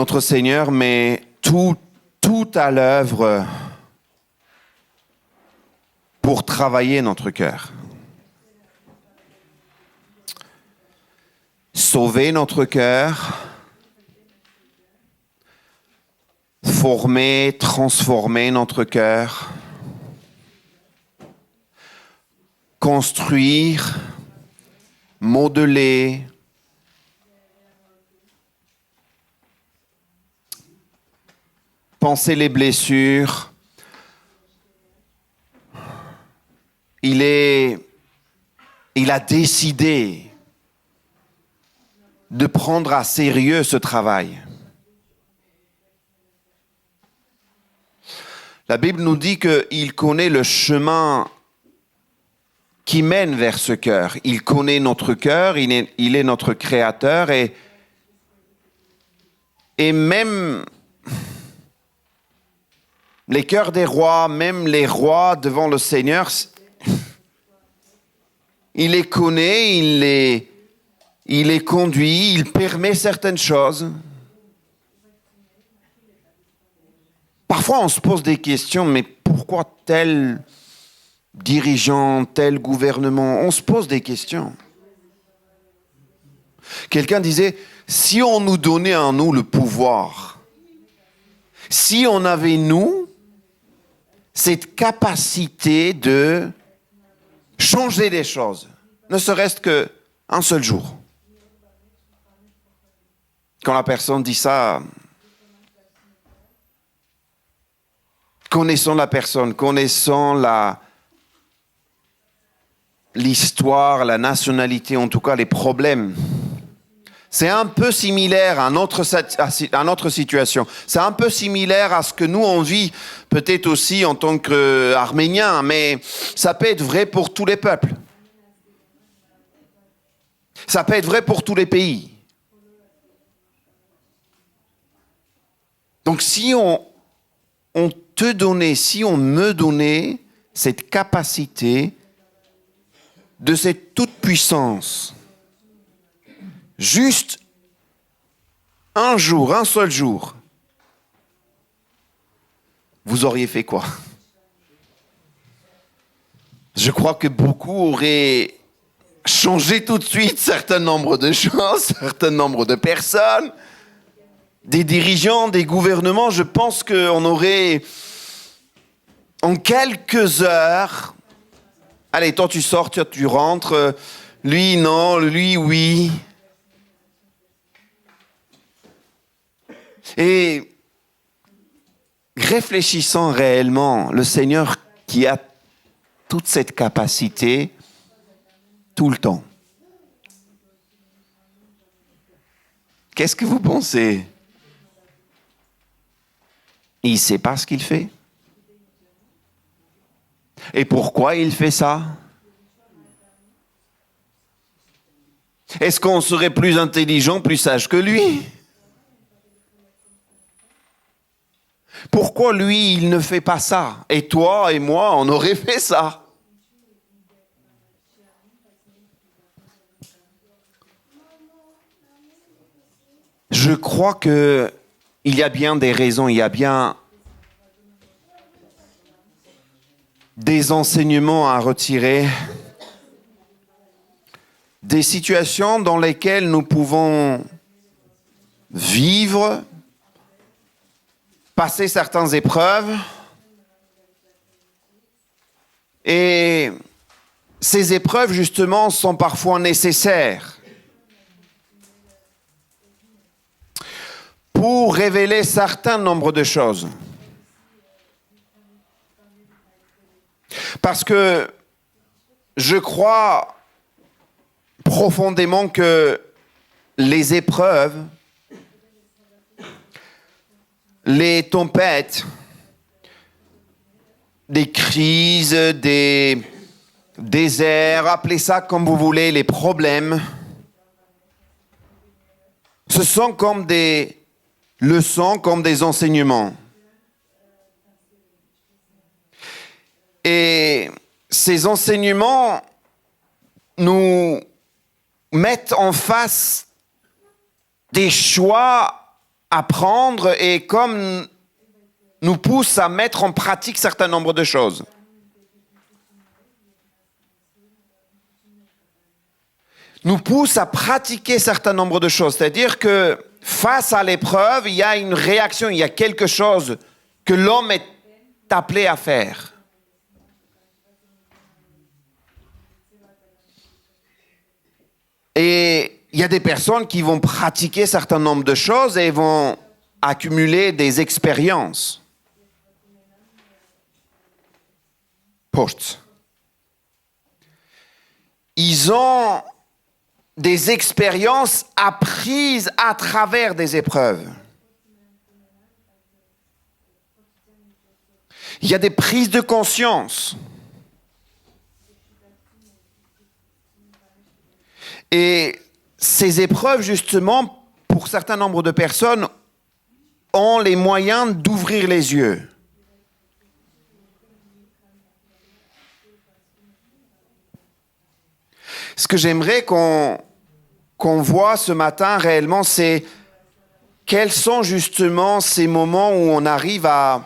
Notre Seigneur met tout à l'œuvre pour travailler notre cœur. Sauver notre cœur, former, transformer notre cœur, construire, modeler, penser les blessures. Il a décidé de prendre à sérieux ce travail. La Bible nous dit qu'il connaît le chemin qui mène vers ce cœur. Il connaît notre cœur, il est notre créateur et même les cœurs des rois, même les rois devant le Seigneur, il les connaît, il les conduit, il permet certaines choses. Parfois, on se pose des questions, mais pourquoi tel dirigeant, tel gouvernement? On se pose des questions. Quelqu'un disait, si on nous donnait à nous le pouvoir, si on avait, nous, cette capacité de changer des choses, ne serait-ce qu'un seul jour. Quand la personne dit ça, connaissons la personne, connaissons l'histoire, la nationalité, en tout cas les problèmes. C'est un peu similaire à notre situation. C'est un peu similaire à ce que nous on vit, peut-être aussi en tant qu'Arméniens, mais ça peut être vrai pour tous les peuples. Ça peut être vrai pour tous les pays. Donc si on me donnait cette capacité de cette toute-puissance, juste un seul jour, vous auriez fait quoi? Je crois que beaucoup auraient changé tout de suite un certain nombre de choses, un certain nombre de personnes, des dirigeants, des gouvernements. Je pense qu'on aurait, en quelques heures, allez, toi tu sors, toi tu rentres, lui non, lui oui. Et réfléchissant réellement, le Seigneur qui a toute cette capacité tout le temps. Qu'est-ce que vous pensez? Il ne sait pas ce qu'il fait. Et pourquoi il fait ça? Est-ce qu'on serait plus intelligent, plus sage que lui? Pourquoi lui, il ne fait pas ça? Et toi et moi, on aurait fait ça. Je crois qu'il y a bien des raisons, il y a bien des enseignements à retirer, des situations dans lesquelles nous pouvons vivre, passer certaines épreuves, et ces épreuves, justement, sont parfois nécessaires pour révéler certain nombre de choses. Parce que je crois profondément que les épreuves, les tempêtes, des crises, des déserts, appelez ça comme vous voulez, les problèmes, ce sont comme des leçons, comme des enseignements. Et ces enseignements nous mettent en face des choix apprendre et comme nous pousse à mettre en pratique un certain nombre de choses. Nous pousse à pratiquer un certain nombre de choses. C'est-à-dire que face à l'épreuve, il y a une réaction, il y a quelque chose que l'homme est appelé à faire. Et il y a des personnes qui vont pratiquer un certain nombre de choses et vont accumuler des expériences. Posts. Ils ont des expériences apprises à travers des épreuves. Il y a des prises de conscience. Et ces épreuves, justement, pour un certain nombre de personnes, ont les moyens d'ouvrir les yeux. Ce que j'aimerais qu'on voit ce matin réellement, c'est quels sont justement ces moments où on arrive à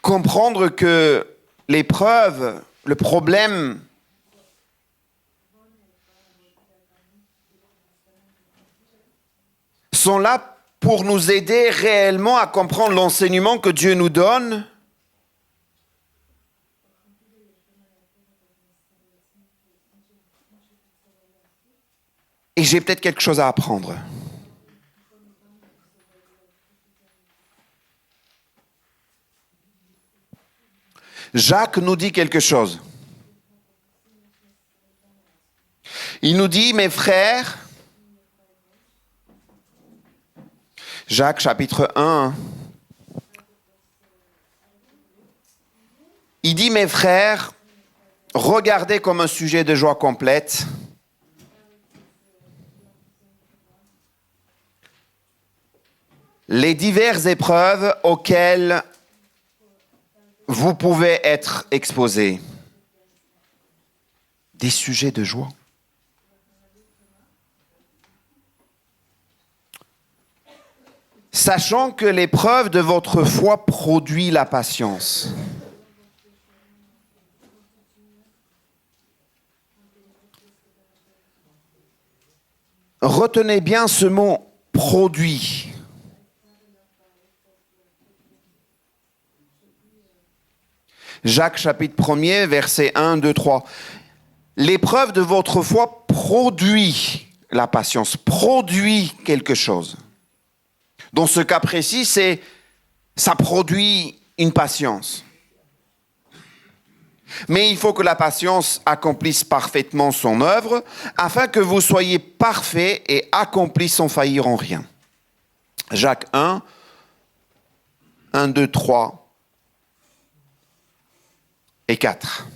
comprendre que l'épreuve, le problème, sont là pour nous aider réellement à comprendre l'enseignement que Dieu nous donne. Et j'ai peut-être quelque chose à apprendre. Jacques nous dit quelque chose. Il nous dit, mes frères, Jacques chapitre 1, il dit, mes frères, regardez comme un sujet de joie complète les diverses épreuves auxquelles vous pouvez être exposés. Des sujets de joie. Sachant que l'épreuve de votre foi produit la patience. Retenez bien ce mot « produit ». Jacques chapitre 1er, versets 1, 2, 3. L'épreuve de votre foi produit la patience, produit quelque chose. Dans ce cas précis, ça produit une patience. Mais il faut que la patience accomplisse parfaitement son œuvre, afin que vous soyez parfaits et accomplis sans faillir en rien. Jacques 1, 1, 2, 3 et 4.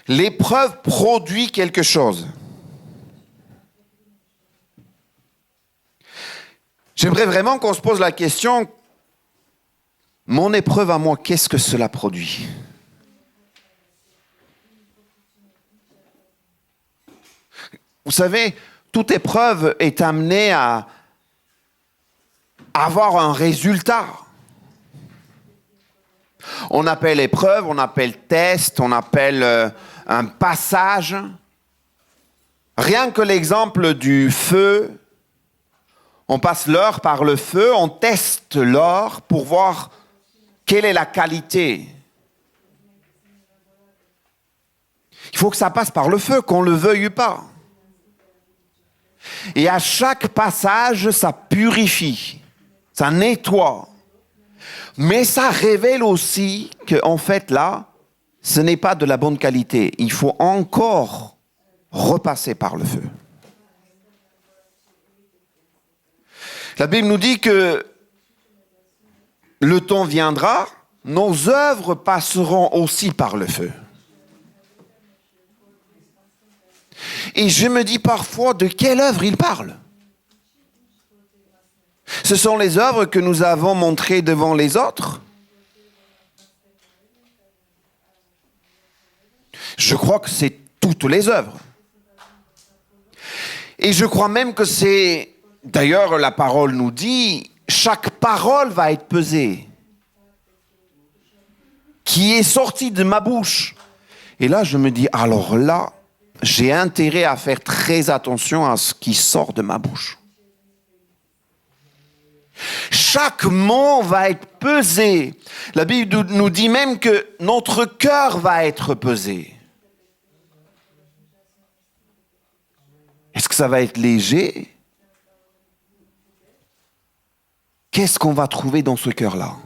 L'épreuve produit quelque chose. J'aimerais vraiment qu'on se pose la question, mon épreuve à moi, qu'est-ce que cela produit ? Vous savez, toute épreuve est amenée à avoir un résultat. On appelle épreuve, on appelle test, on appelle un passage. Rien que l'exemple du feu, on passe l'or par le feu, on teste l'or pour voir quelle est la qualité. Il faut que ça passe par le feu, qu'on le veuille ou pas. Et à chaque passage, ça purifie, ça nettoie. Mais ça révèle aussi qu'en fait, là, ce n'est pas de la bonne qualité. Il faut encore repasser par le feu. La Bible nous dit que le temps viendra, nos œuvres passeront aussi par le feu. Et je me dis parfois de quelle œuvre il parle. Ce sont les œuvres que nous avons montrées devant les autres. Je crois que c'est toutes les œuvres. Et je crois même que c'est, d'ailleurs la parole nous dit, chaque parole va être pesée, qui est sortie de ma bouche. Et là, je me dis, alors là, j'ai intérêt à faire très attention à ce qui sort de ma bouche. Chaque mot va être pesé. La Bible nous dit même que notre cœur va être pesé. Est-ce que ça va être léger? Qu'est-ce qu'on va trouver dans ce cœur-là?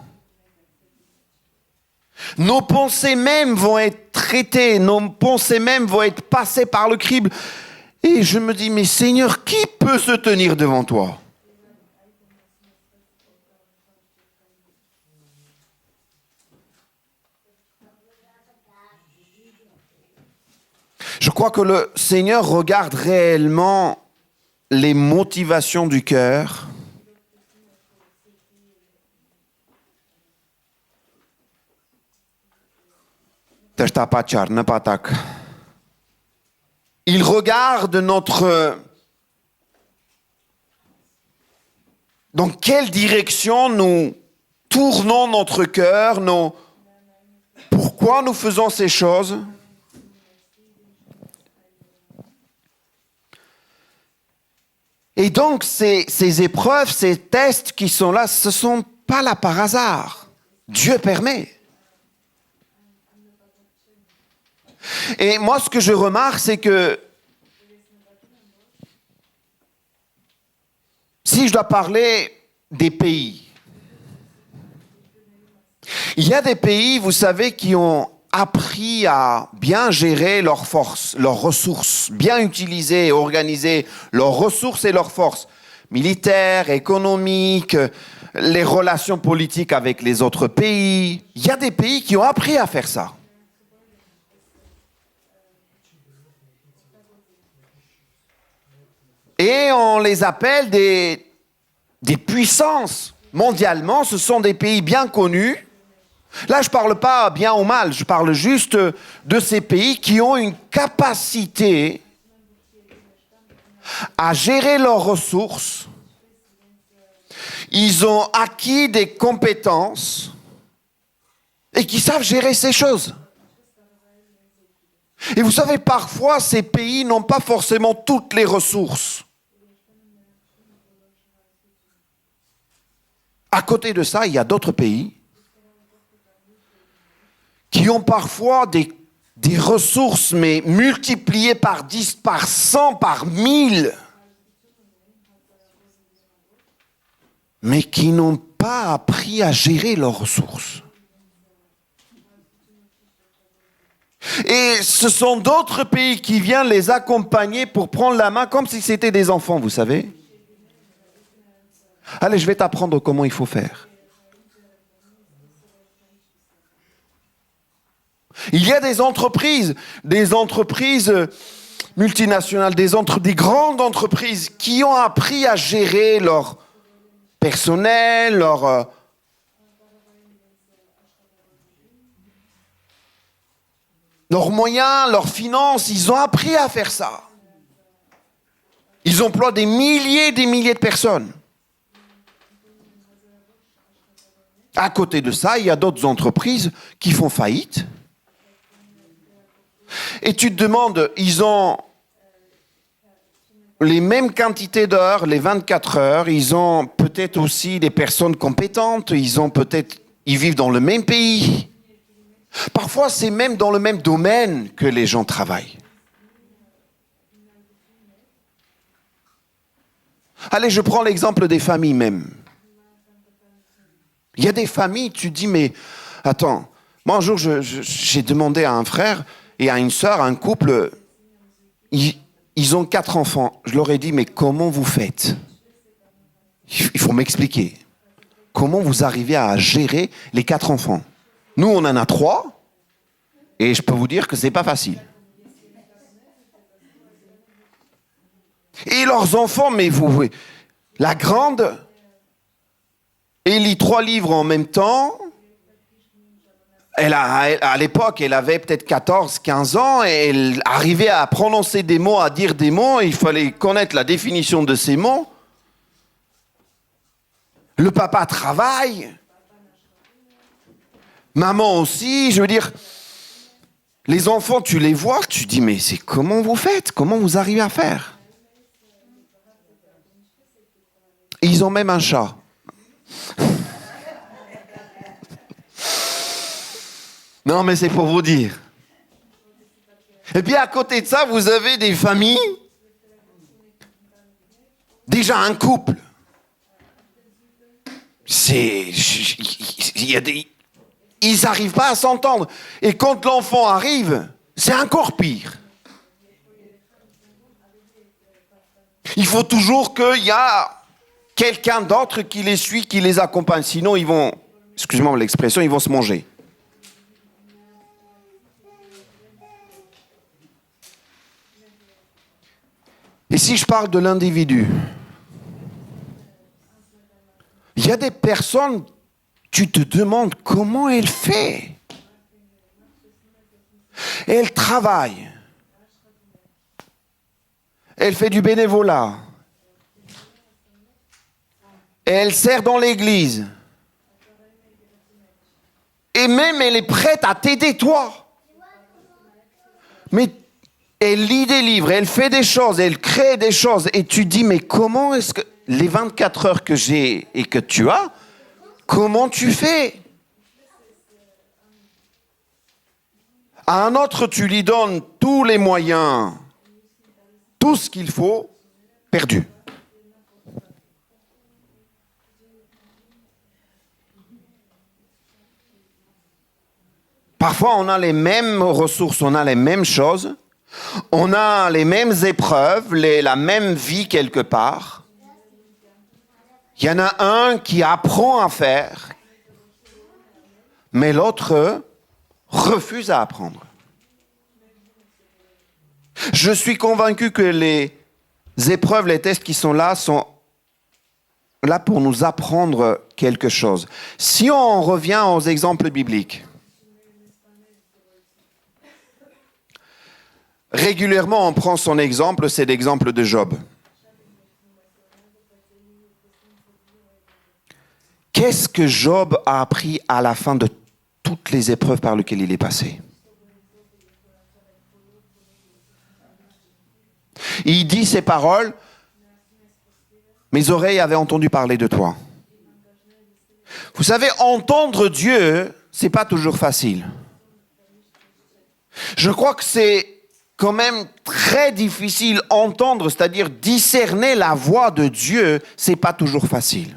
Nos pensées mêmes vont être traitées, nos pensées mêmes vont être passées par le crible. Et je me dis, mais Seigneur, qui peut se tenir devant toi? Je crois que le Seigneur regarde réellement les motivations du cœur. Il regarde dans quelle direction nous tournons notre cœur, pourquoi nous faisons ces choses. Et donc, ces épreuves, ces tests qui sont là, ce ne sont pas là par hasard. Dieu permet. Et moi, ce que je remarque, c'est que si je dois parler des pays, il y a des pays, vous savez, qui ont appris à bien gérer leurs forces, leurs ressources, bien utiliser et organiser leurs ressources et leurs forces militaires, économiques, les relations politiques avec les autres pays. Il y a des pays qui ont appris à faire ça. Et on les appelle des puissances. Mondialement, ce sont des pays bien connus. Là, je ne parle pas bien ou mal, je parle juste de ces pays qui ont une capacité à gérer leurs ressources. Ils ont acquis des compétences et qui savent gérer ces choses. Et vous savez, parfois, ces pays n'ont pas forcément toutes les ressources. À côté de ça, il y a d'autres pays qui ont parfois des ressources, mais multipliées par 10, par 100, par 1000, mais qui n'ont pas appris à gérer leurs ressources. Et ce sont d'autres pays qui viennent les accompagner pour prendre la main comme si c'était des enfants, vous savez. Allez, je vais t'apprendre comment il faut faire. Il y a des entreprises multinationales, des grandes entreprises qui ont appris à gérer leur personnel, leurs moyens, leurs finances. Ils ont appris à faire ça. Ils emploient des milliers de personnes. À côté de ça, il y a d'autres entreprises qui font faillite. Et tu te demandes, ils ont les mêmes quantités d'heures, les 24 heures, ils ont peut-être aussi des personnes compétentes, ils vivent dans le même pays. Parfois, c'est même dans le même domaine que les gens travaillent. Allez, je prends l'exemple des familles même. Il y a des familles, tu dis, mais attends, moi un jour, j'ai demandé à un frère et à une sœur, un couple, ils ont 4 enfants. Je leur ai dit, mais comment vous faites? Il faut m'expliquer. Comment vous arrivez à gérer les 4 enfants? Nous, on en a 3, et je peux vous dire que c'est pas facile. Et leurs enfants, mais vous, la grande, elle lit 3 livres en même temps, À l'époque, elle avait peut-être 14, 15 ans et elle arrivait à prononcer des mots, à dire des mots. Il fallait connaître la définition de ces mots. Le papa travaille. Maman aussi. Je veux dire, les enfants, tu les vois, tu dis, mais c'est comment vous faites? Comment vous arrivez à faire? Et ils ont même un chat. Non, mais c'est pour vous dire. Et puis à côté de ça, vous avez des familles, déjà un couple. Ils n'arrivent pas à s'entendre. Et quand l'enfant arrive, c'est encore pire. Il faut toujours qu'il y a quelqu'un d'autre qui les suit, qui les accompagne. Sinon, ils vont, excusez-moi l'expression, ils vont se manger. Et si je parle de l'individu, il y a des personnes, tu te demandes comment elle fait. Elle travaille. Elle fait du bénévolat. Elle sert dans l'église. Et même elle est prête à t'aider toi. Mais elle lit des livres, elle fait des choses, elle crée des choses. Et tu dis, mais comment est-ce que les 24 heures que j'ai et que tu as, comment tu fais? À un autre, tu lui donnes tous les moyens, tout ce qu'il faut, perdu. Parfois, on a les mêmes ressources, on a les mêmes choses, on a les mêmes épreuves, la même vie quelque part. Il y en a un qui apprend à faire, mais l'autre refuse à apprendre. Je suis convaincu que les épreuves, les tests qui sont là pour nous apprendre quelque chose. Si on revient aux exemples bibliques, régulièrement on prend son exemple, c'est l'exemple de Job. Qu'est-ce que Job a appris à la fin de toutes les épreuves par lesquelles il est passé? Il dit ces paroles, mes oreilles avaient entendu parler de toi. Vous savez, entendre Dieu, c'est pas toujours facile. Je crois que c'est quand même très difficile entendre, c'est-à-dire discerner la voix de Dieu, c'est pas toujours facile.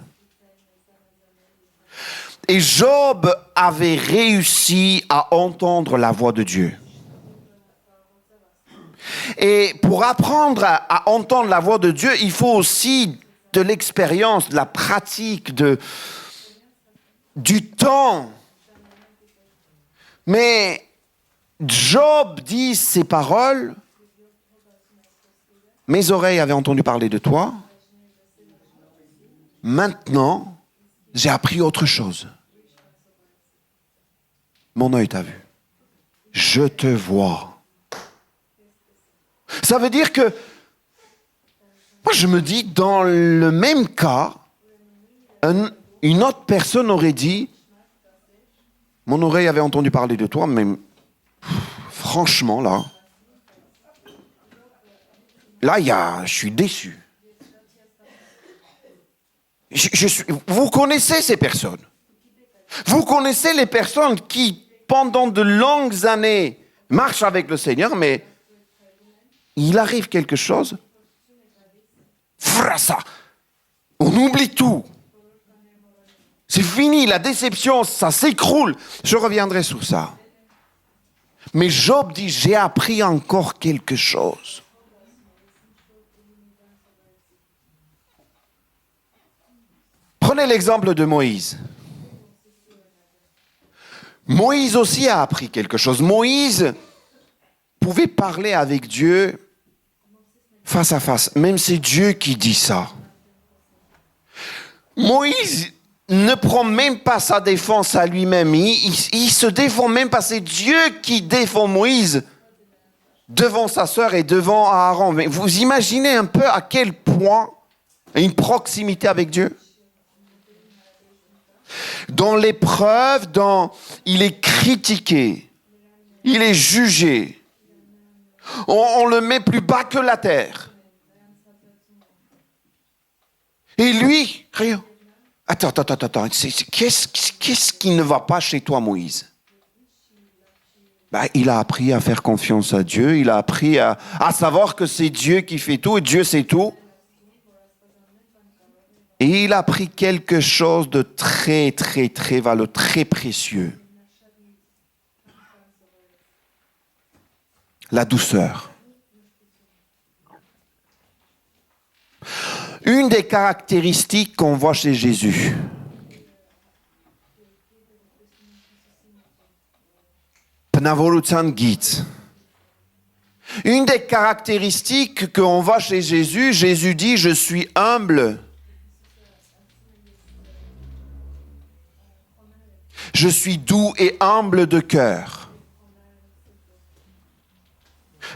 Et Job avait réussi à entendre la voix de Dieu. Et pour apprendre à entendre la voix de Dieu, il faut aussi de l'expérience, de la pratique, du temps. Mais Job dit ces paroles, mes oreilles avaient entendu parler de toi, maintenant j'ai appris autre chose. Mon œil t'a vu. Je te vois. Ça veut dire que, moi je me dis, dans le même cas, une autre personne aurait dit, mon oreille avait entendu parler de toi, mais franchement là, je suis déçu. Vous connaissez ces personnes. Vous connaissez les personnes qui, pendant de longues années, marchent avec le Seigneur, mais il arrive quelque chose, frassa, on oublie tout. C'est fini, la déception, ça s'écroule. Je reviendrai sur ça. Mais Job dit, j'ai appris encore quelque chose. Prenez l'exemple de Moïse. Moïse aussi a appris quelque chose. Moïse pouvait parler avec Dieu face à face. Même c'est Dieu qui dit ça. Moïse ne prend même pas sa défense à lui-même. Il se défend même pas. C'est Dieu qui défend Moïse devant sa sœur et devant Aaron. Mais vous imaginez un peu à quel point une proximité avec Dieu? Dans l'épreuve, il est critiqué, il est jugé. On le met plus bas que la terre. Et lui, rien. Attends. Qu'est-ce qui ne va pas chez toi, Moïse? Il a appris à faire confiance à Dieu. Il a appris à savoir que c'est Dieu qui fait tout et Dieu sait tout. Et il a appris quelque chose de très, très, très valeureux, très précieux. La douceur. Une des caractéristiques qu'on voit chez Jésus. Une des caractéristiques qu'on voit chez Jésus, Jésus dit, je suis humble. Je suis doux et humble de cœur.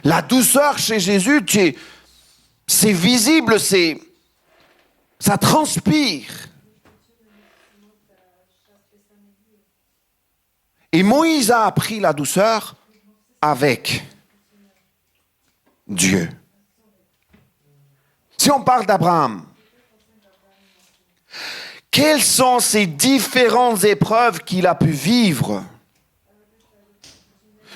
La douceur chez Jésus, c'est visible, ça transpire. Et Moïse a appris la douceur avec Dieu. Si on parle d'Abraham, quelles sont ces différentes épreuves qu'il a pu vivre?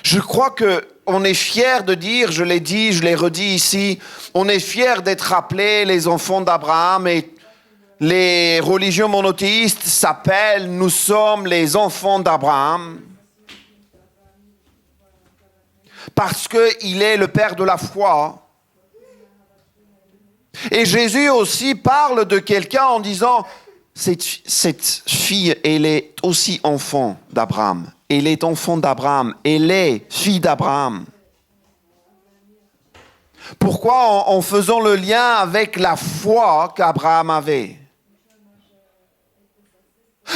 Je crois qu'on est fiers de dire, je l'ai dit, je l'ai redit ici, on est fiers d'être appelés les enfants d'Abraham et les religions monothéistes s'appellent « Nous sommes les enfants d'Abraham » parce qu'il est le père de la foi. Et Jésus aussi parle de quelqu'un en disant « Cette fille, elle est aussi enfant d'Abraham. Elle est enfant d'Abraham. Elle est fille d'Abraham. » Pourquoi? En faisant le lien avec la foi qu'Abraham avait.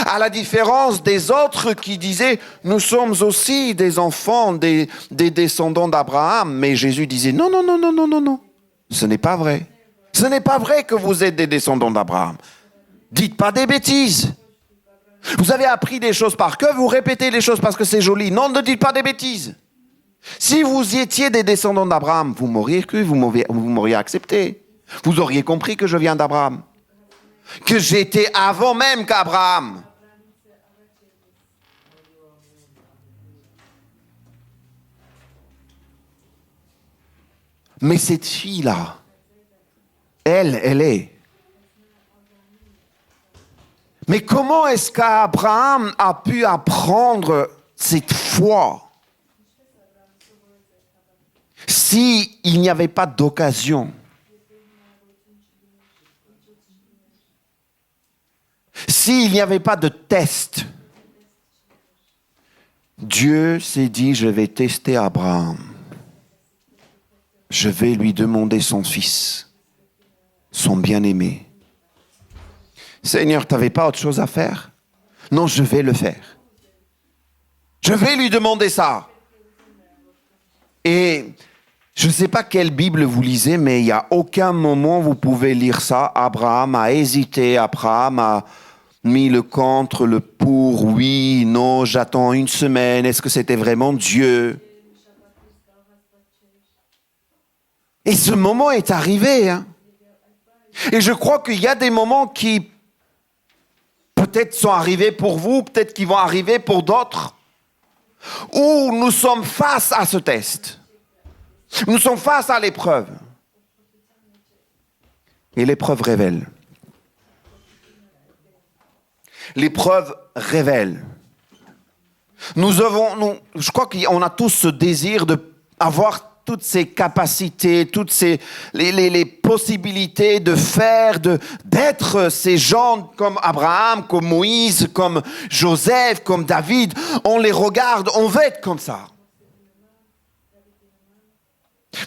À la différence des autres qui disaient, nous sommes aussi des enfants, des descendants d'Abraham. Mais Jésus disait, non, ce n'est pas vrai. Ce n'est pas vrai que vous êtes des descendants d'Abraham. Dites pas des bêtises. Vous avez appris des choses par cœur, vous répétez les choses parce que c'est joli. Non, ne dites pas des bêtises. Si vous étiez des descendants d'Abraham, vous m'auriez cru, vous m'auriez accepté. Vous auriez compris que je viens d'Abraham. Que j'étais avant même qu'Abraham. Mais cette fille-là, elle est. Mais comment est-ce qu'Abraham a pu apprendre cette foi s'il n'y avait pas d'occasion? S'il n'y avait pas de test? Dieu s'est dit, je vais tester Abraham. Je vais lui demander son fils, son bien-aimé. Seigneur, tu n'avais pas autre chose à faire? Non, je vais le faire. Je vais lui demander ça. Et je ne sais pas quelle Bible vous lisez, mais il n'y a aucun moment où vous pouvez lire ça. Abraham a hésité, Abraham a mis le contre, le pour, oui, non, j'attends une semaine, est-ce que c'était vraiment Dieu? Et ce moment est arrivé. Et je crois qu'il y a des moments qui peut-être sont arrivés pour vous, peut-être qu'ils vont arriver pour d'autres, où nous sommes face à ce test. Nous sommes face à l'épreuve. Et l'épreuve révèle. L'épreuve révèle. Je crois qu'on a tous ce désir d'avoir toutes ces capacités, toutes les possibilités de faire, d'être ces gens comme Abraham, comme Moïse, comme Joseph, comme David. On les regarde, on veut être comme ça.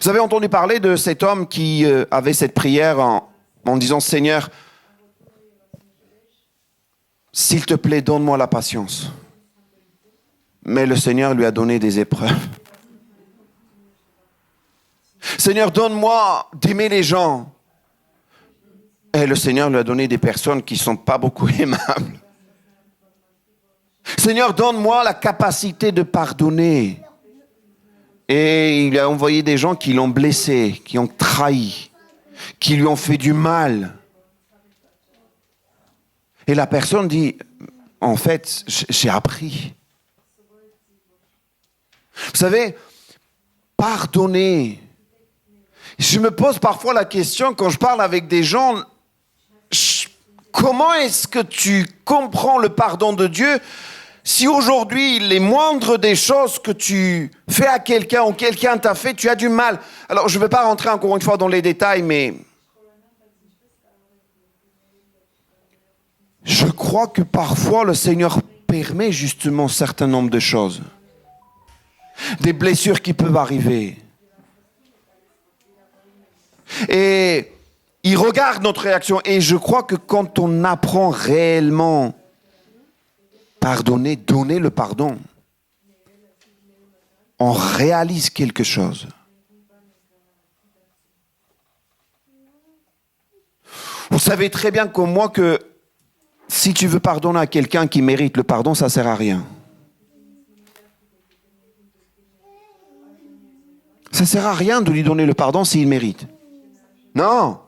Vous avez entendu parler de cet homme qui avait cette prière en disant « Seigneur, s'il te plaît, donne-moi la patience. Mais le Seigneur lui a donné des épreuves. Seigneur, donne-moi d'aimer les gens. Et le Seigneur lui a donné des personnes qui ne sont pas beaucoup aimables. Seigneur, donne-moi la capacité de pardonner. Et il a envoyé des gens qui l'ont blessé, qui ont trahi, qui lui ont fait du mal. Et la personne dit, en fait, j'ai appris. Vous savez, pardonner. Je me pose parfois la question quand je parle avec des gens, comment est-ce que tu comprends le pardon de Dieu si aujourd'hui les moindres des choses que tu fais à quelqu'un ou quelqu'un t'a fait, tu as du mal. Alors je ne vais pas rentrer encore une fois dans les détails, mais je crois que parfois le Seigneur permet justement un certain nombre de choses. Des blessures qui peuvent arriver. Et il regarde notre réaction. Et je crois que quand on apprend réellement pardonner, donner le pardon, on réalise quelque chose. Vous savez très bien comme moi que si tu veux pardonner à quelqu'un qui mérite le pardon, ça ne sert à rien. Ça ne sert à rien de lui donner le pardon s'il mérite. Non.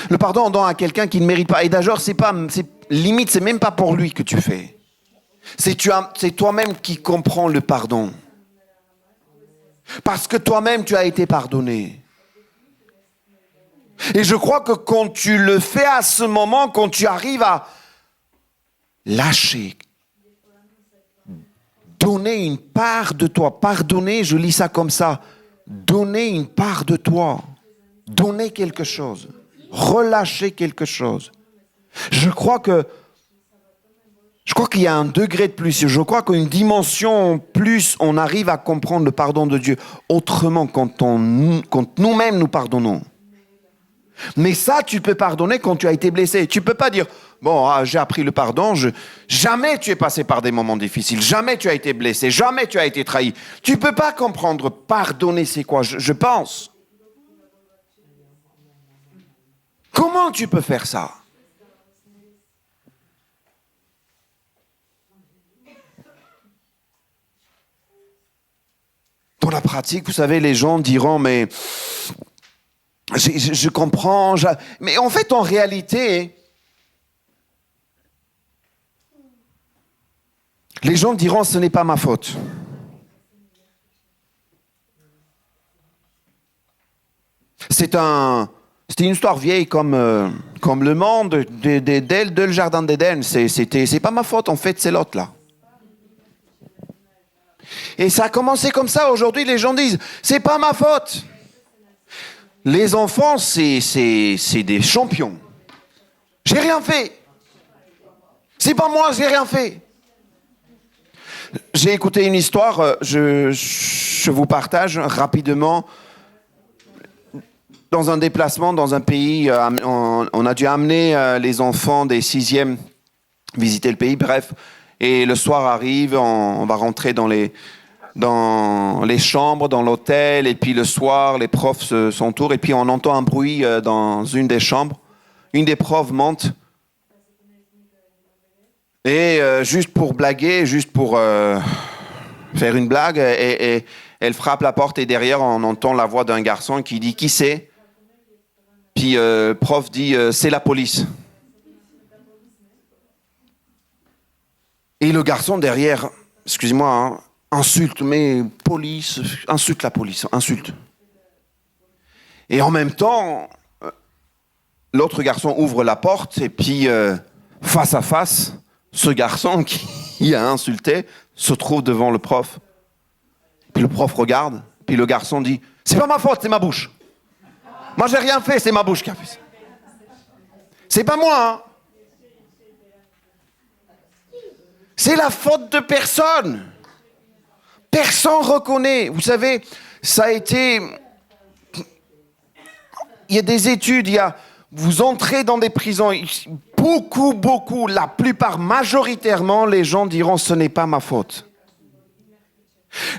Le pardon, on donne à quelqu'un qui ne mérite pas. Et d'ailleurs, limite, c'est même pas pour lui que tu fais. C'est toi-même qui comprends le pardon. Parce que toi-même, tu as été pardonné. Et je crois que quand tu le fais à ce moment, quand tu arrives à lâcher, donner une part de toi, pardonner, je lis ça comme ça, donner une part de toi, donner quelque chose, relâcher quelque chose. Je crois qu'il y a un degré de plus, je crois qu'une dimension plus, on arrive à comprendre le pardon de Dieu autrement quand nous-mêmes nous pardonnons. Mais ça, tu peux pardonner quand tu as été blessé. Tu ne peux pas dire, j'ai appris le pardon, jamais tu es passé par des moments difficiles, jamais tu as été blessé, jamais tu as été trahi. Tu ne peux pas comprendre, pardonner c'est quoi, je pense. Comment tu peux faire ça ? Dans la pratique, vous savez, les gens diront, mais je comprends. Mais en fait, en réalité, les gens diront, ce n'est pas ma faute. C'était une histoire vieille comme le monde, dès le jardin d'Éden. C'est pas ma faute, en fait, c'est l'autre là. Et ça a commencé comme ça. Aujourd'hui, les gens disent, c'est pas ma faute. Les enfants, c'est des champions. J'ai rien fait. C'est pas moi, j'ai rien fait. J'ai écouté une histoire, je vous partage rapidement. Dans un déplacement, dans un pays, on a dû amener les enfants des 6e visiter le pays, bref. Et le soir arrive, on va rentrer dans les chambres, dans l'hôtel, et puis le soir, les profs s'entourent, et puis on entend un bruit dans une des chambres. Une des profs monte, et juste pour blaguer, juste pour faire une blague, et elle frappe la porte, et derrière, on entend la voix d'un garçon qui dit « Qui c'est ?» Puis prof dit « C'est la police ». Et le garçon derrière, excusez-moi, insulte, mais police, insulte la police, insulte. Et en même temps, l'autre garçon ouvre la porte et puis face à face, ce garçon qui a insulté se trouve devant le prof. Puis le prof regarde, puis le garçon dit « C'est pas ma faute, c'est ma bouche. Moi j'ai rien fait, c'est ma bouche qui a fait ça. C'est pas moi, hein. C'est la faute de personne. Personne reconnaît. Vous savez, ça a été... Il y a des études, vous entrez dans des prisons, beaucoup, la plupart, majoritairement, les gens diront ce n'est pas ma faute.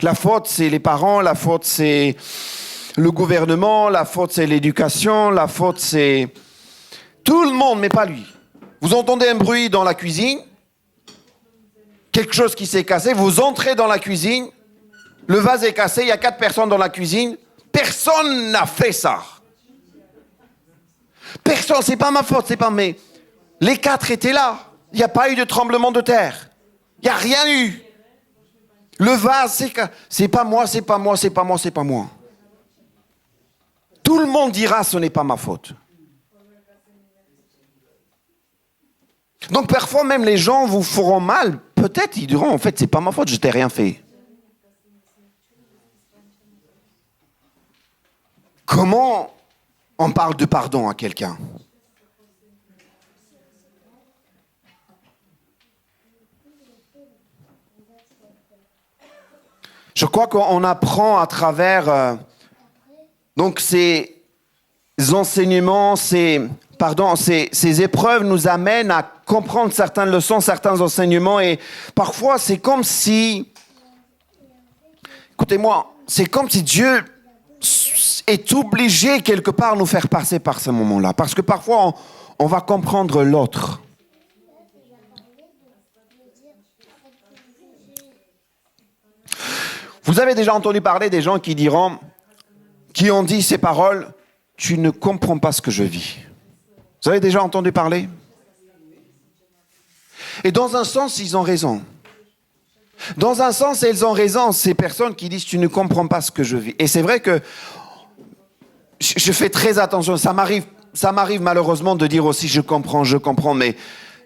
La faute, c'est les parents, la faute, c'est le gouvernement, la faute, c'est l'éducation, la faute, c'est tout le monde, mais pas lui. Vous entendez un bruit dans la cuisine, quelque chose qui s'est cassé, vous entrez dans la cuisine, le vase est cassé, il y a 4 personnes dans la cuisine, personne n'a fait ça. Personne, c'est pas ma faute, c'est pas mais les 4 étaient là. Il n'y a pas eu de tremblement de terre. Il n'y a rien eu. Le vase, c'est pas moi, c'est pas moi, c'est pas moi, c'est pas moi. Tout le monde dira ce n'est pas ma faute. Donc parfois même les gens vous feront mal. Peut-être ils diront en fait c'est pas ma faute, je t'ai rien fait. Comment on parle de pardon à quelqu'un ? Je crois qu'on apprend à travers donc ces enseignements, ces épreuves nous amènent à comprendre certaines leçons, certains enseignements et parfois c'est comme si, écoutez-moi, c'est comme si Dieu est obligé quelque part nous faire passer par ce moment-là. Parce que parfois on va comprendre l'autre. Vous avez déjà entendu parler des gens qui ont dit ces paroles, tu ne comprends pas ce que je vis. Vous avez déjà entendu parler ? Et dans un sens, ils ont raison. Dans un sens, elles ont raison, ces personnes qui disent, tu ne comprends pas ce que je vis. Et c'est vrai que je fais très attention. Ça m'arrive malheureusement de dire aussi, je comprends, mais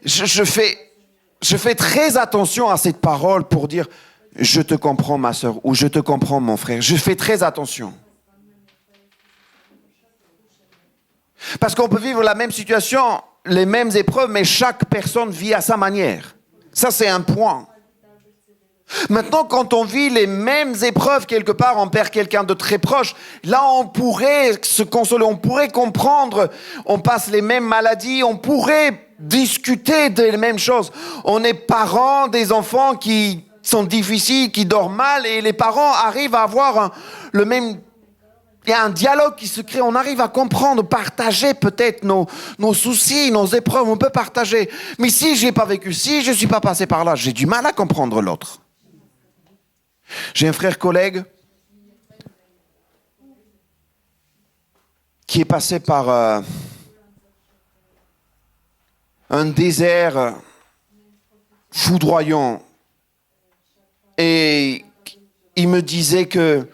je fais très attention à cette parole pour dire, je te comprends ma sœur, ou je te comprends mon frère. Je fais très attention. Parce qu'on peut vivre la même situation, les mêmes épreuves, mais chaque personne vit à sa manière. Ça, c'est un point. Maintenant, quand on vit les mêmes épreuves quelque part, on perd quelqu'un de très proche, là, on pourrait se consoler, on pourrait comprendre, on passe les mêmes maladies, on pourrait discuter des mêmes choses. On est parents des enfants qui sont difficiles, qui dorment mal, et les parents arrivent à avoir le même... Il y a un dialogue qui se crée, on arrive à comprendre, partager peut-être nos soucis, nos épreuves, on peut partager. Mais si je n'ai pas vécu, si je ne suis pas passé par là, j'ai du mal à comprendre l'autre. J'ai un frère collègue qui est passé par un désert foudroyant. Et il me disait que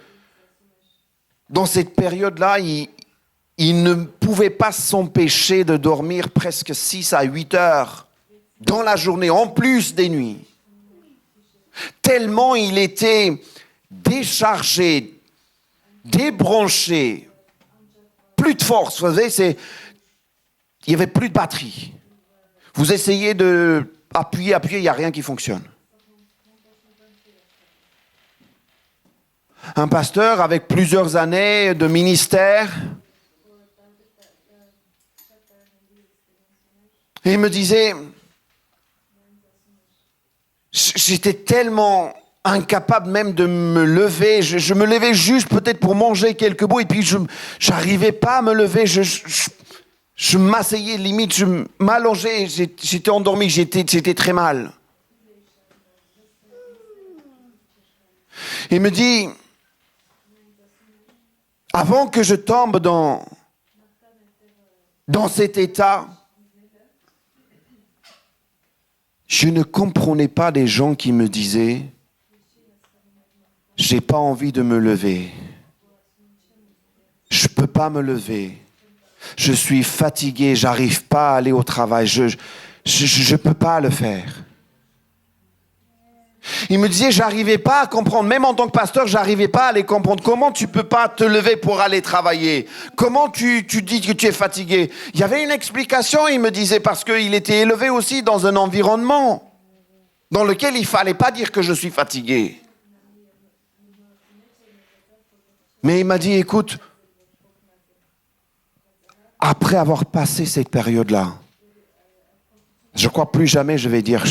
dans cette période-là, il ne pouvait pas s'empêcher de dormir presque 6 à 8 heures dans la journée, en plus des nuits. Tellement il était déchargé, débranché, plus de force. Vous savez, il n'y avait plus de batterie. Vous essayez d'appuyer, il n'y a rien qui fonctionne. Un pasteur avec plusieurs années de ministère. Et il me disait, j'étais tellement incapable même de me lever. Je me levais juste peut-être pour manger quelques bouts et puis je n'arrivais pas à me lever. Je m'asseyais limite, je m'allongeais, j'étais endormi, j'étais très mal. Il me dit, avant que je tombe dans cet état, je ne comprenais pas des gens qui me disaient « J'ai pas envie de me lever. Je peux pas me lever. Je suis fatigué, j'arrive pas à aller au travail. Je peux pas le faire. » Il me disait, j'arrivais pas à comprendre, même en tant que pasteur, j'arrivais pas à les comprendre. Comment tu peux pas te lever pour aller travailler? Comment tu dis que tu es fatigué? Il y avait une explication, il me disait, parce qu'il était élevé aussi dans un environnement dans lequel il fallait pas dire que je suis fatigué. Mais il m'a dit, écoute, après avoir passé cette période-là, Je crois plus jamais je vais dire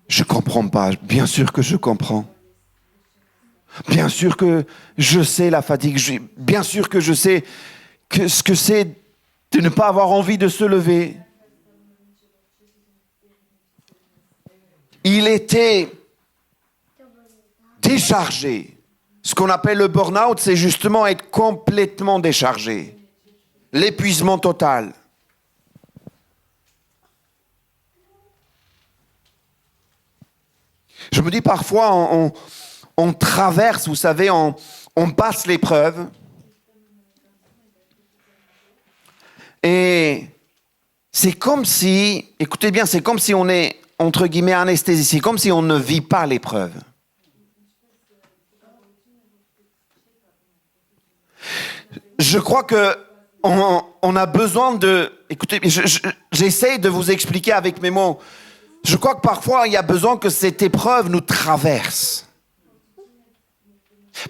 je comprends pas. Bien sûr que je comprends. Bien sûr que je sais la fatigue. Bien sûr que je sais ce que c'est de ne pas avoir envie de se lever. Il était déchargé. Ce qu'on appelle le burn-out, c'est justement être complètement déchargé. L'épuisement total. Je me dis parfois, on traverse, vous savez, on passe l'épreuve. Et c'est comme si, écoutez bien, c'est comme si on est, entre guillemets, anesthésié. C'est comme si on ne vit pas l'épreuve. Je crois que on a besoin de... Écoutez, j'essaie de vous expliquer avec mes mots. Je crois que parfois, il y a besoin que cette épreuve nous traverse.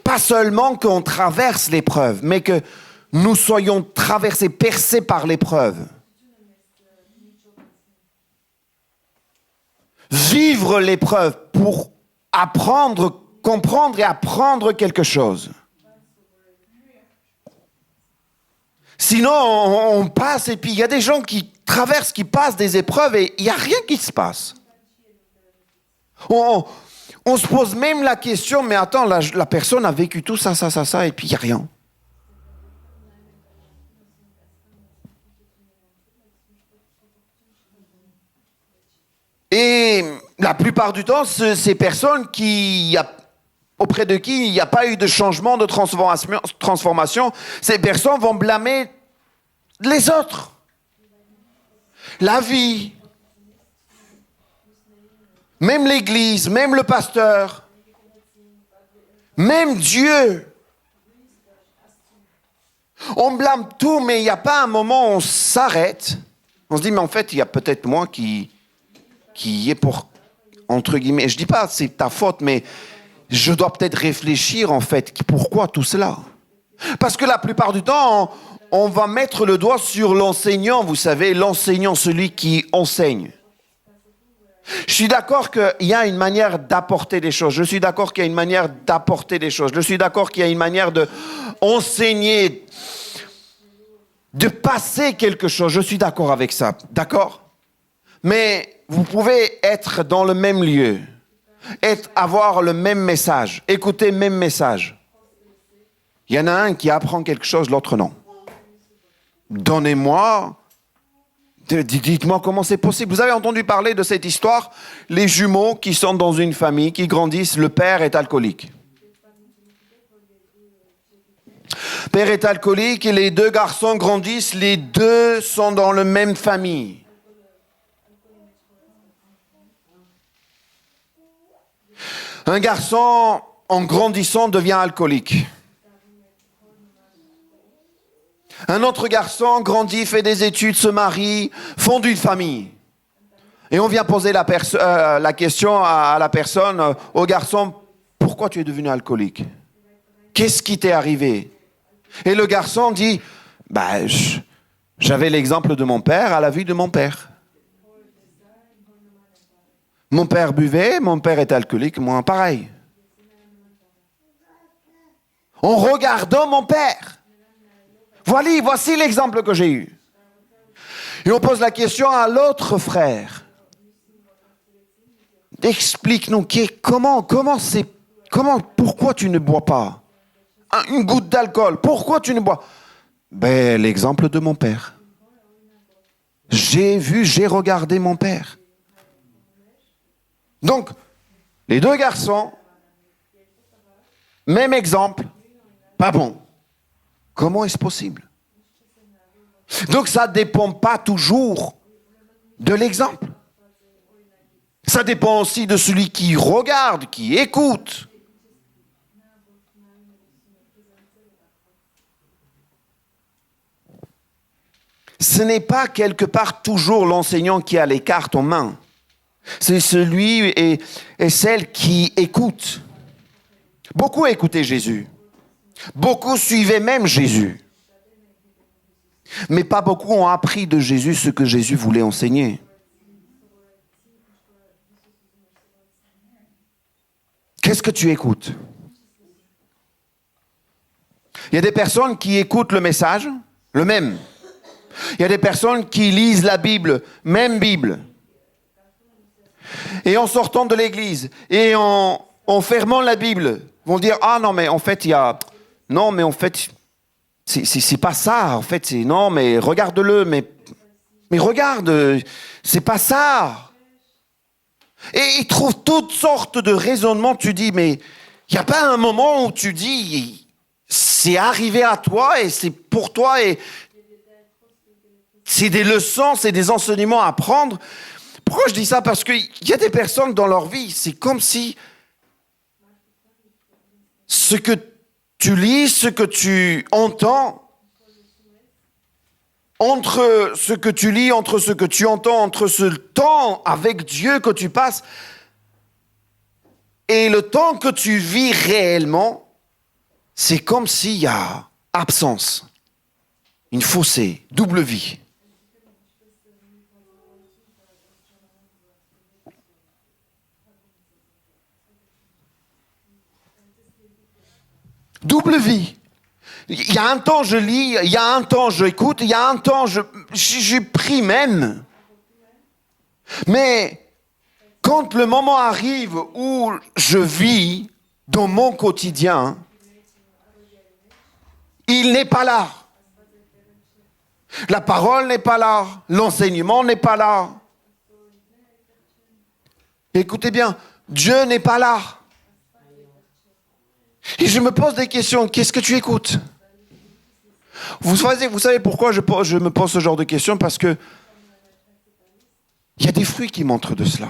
Pas seulement qu'on traverse l'épreuve, mais que nous soyons traversés, percés par l'épreuve. Vivre l'épreuve pour apprendre, comprendre et apprendre quelque chose. Sinon, on passe et puis il y a des gens qui traversent, qui passent des épreuves et il n'y a rien qui se passe. On se pose même la question, mais attends, la personne a vécu tout ça, et puis il n'y a rien. Et la plupart du temps, ces personnes auprès de qui il n'y a pas eu de changement, de transformation, ces personnes vont blâmer les autres. La vie. Même l'Église, même le pasteur. Même Dieu. On blâme tout, mais il n'y a pas un moment où on s'arrête. On se dit, mais en fait, il y a peut-être moi qui est pour, entre guillemets, je ne dis pas c'est ta faute, mais je dois peut-être réfléchir en fait, pourquoi tout cela? Parce que la plupart du temps, on va mettre le doigt sur l'enseignant, vous savez, l'enseignant, celui qui enseigne. Je suis d'accord qu'il y a une manière d'apporter des choses. Je suis d'accord qu'il y a une manière d'apporter des choses. Je suis d'accord qu'il y a une manière d'enseigner, de passer quelque chose. Je suis d'accord avec ça. D'accord? Mais vous pouvez être dans le même lieu, avoir le même message, écouter le même message. Il y en a un qui apprend quelque chose, l'autre non. Donnez-moi, dites-moi comment c'est possible. Vous avez entendu parler de cette histoire? Les jumeaux qui sont dans une famille, qui grandissent, le père est alcoolique. Le père est alcoolique et les deux garçons grandissent, les deux sont dans la même famille. Un garçon, en grandissant, devient alcoolique. Un autre garçon grandit, fait des études, se marie, fonde une famille. Et on vient poser la question à la personne, au garçon, pourquoi tu es devenu alcoolique? Qu'est-ce qui t'est arrivé? Et le garçon dit, j'avais l'exemple de mon père à la vue de mon père. Mon père buvait, mon père est alcoolique, moi pareil. En regardant mon père. Voici l'exemple que j'ai eu. Et on pose la question à l'autre frère. Explique-nous, pourquoi tu ne bois pas? Une goutte d'alcool, pourquoi tu ne bois? L'exemple de mon père. J'ai regardé mon père. Donc, les deux garçons, même exemple, pas bon. Comment est-ce possible? Donc, ça ne dépend pas toujours de l'exemple. Ça dépend aussi de celui qui regarde, qui écoute. Ce n'est pas quelque part toujours l'enseignant qui a les cartes en main. C'est celui et celle qui écoute. Beaucoup écoutaient Jésus. Beaucoup suivaient même Jésus. Mais pas beaucoup ont appris de Jésus ce que Jésus voulait enseigner. Qu'est-ce que tu écoutes? Il y a des personnes qui écoutent le message, le même. Il y a des personnes qui lisent la Bible, même Bible. Et en sortant de l'église, et en fermant la Bible, vont dire, ah non, mais en fait, il y a... Non, mais en fait, c'est pas ça. En fait, c'est... Non, mais regarde-le, mais regarde, c'est pas ça. Et ils trouvent toutes sortes de raisonnements. Tu dis, mais il n'y a pas un moment où tu dis, c'est arrivé à toi et c'est pour toi et c'est des leçons, c'est des enseignements à prendre. Pourquoi je dis ça? Parce qu'il y a des personnes dans leur vie, c'est comme si ce que tu lis, ce que tu entends, entre ce que tu lis, entre ce que tu entends, entre ce temps avec Dieu que tu passes et le temps que tu vis réellement, c'est comme s'il y a absence, une fossé, double vie. Double vie. Il y a un temps je lis, il y a un temps je écoute, il y a un temps je prie même. Mais quand le moment arrive où je vis dans mon quotidien, il n'est pas là. La parole n'est pas là, l'enseignement n'est pas là. Écoutez bien, Dieu n'est pas là. Et je me pose des questions, qu'est-ce que tu écoutes? Vous savez pourquoi je me pose ce genre de questions? Parce que il y a des fruits qui montrent de cela.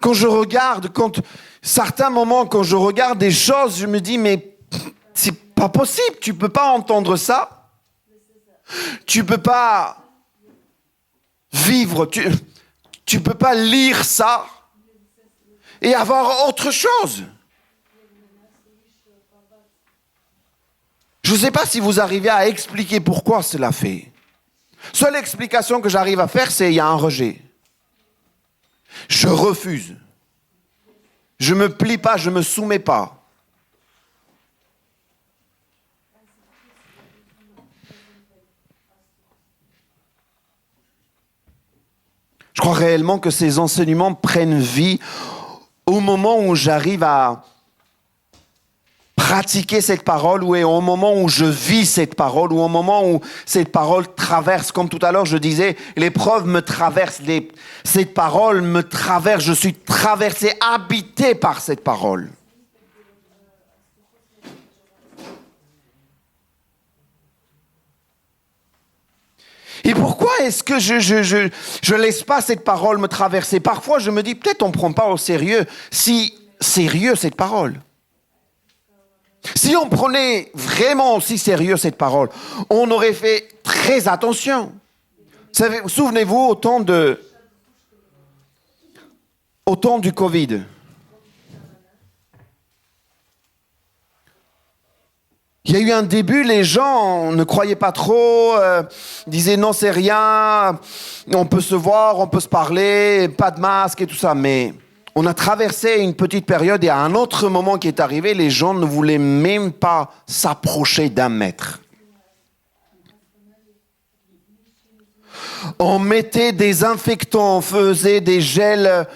Quand je regarde, certains moments, quand je regarde des choses, je me dis, mais c'est pas possible, tu peux pas entendre ça. Tu peux pas vivre, tu peux pas lire ça et avoir autre chose. Je ne sais pas si vous arrivez à expliquer pourquoi cela fait. Seule explication que j'arrive à faire, c'est il y a un rejet. Je refuse. Je ne me plie pas, je ne me soumets pas. Je crois réellement que ces enseignements prennent vie au moment où j'arrive à pratiquer cette parole, ou au moment où je vis cette parole, ou au moment où cette parole traverse, comme tout à l'heure je disais, l'épreuve me traverse, cette parole me traverse, je suis traversé, habité par cette parole. Et pourquoi est-ce que je laisse pas cette parole me traverser? Parfois je me dis, peut-être on ne prend pas au sérieux, si sérieux cette parole. Si on prenait vraiment aussi sérieux cette parole, on aurait fait très attention. Souvenez-vous au temps du Covid. Il y a eu un début, les gens ne croyaient pas trop, disaient non c'est rien, on peut se voir, on peut se parler, pas de masque et tout ça, mais... On a traversé une petite période et à un autre moment qui est arrivé, les gens ne voulaient même pas s'approcher d'un mètre. On mettait des infectants, on faisait des gels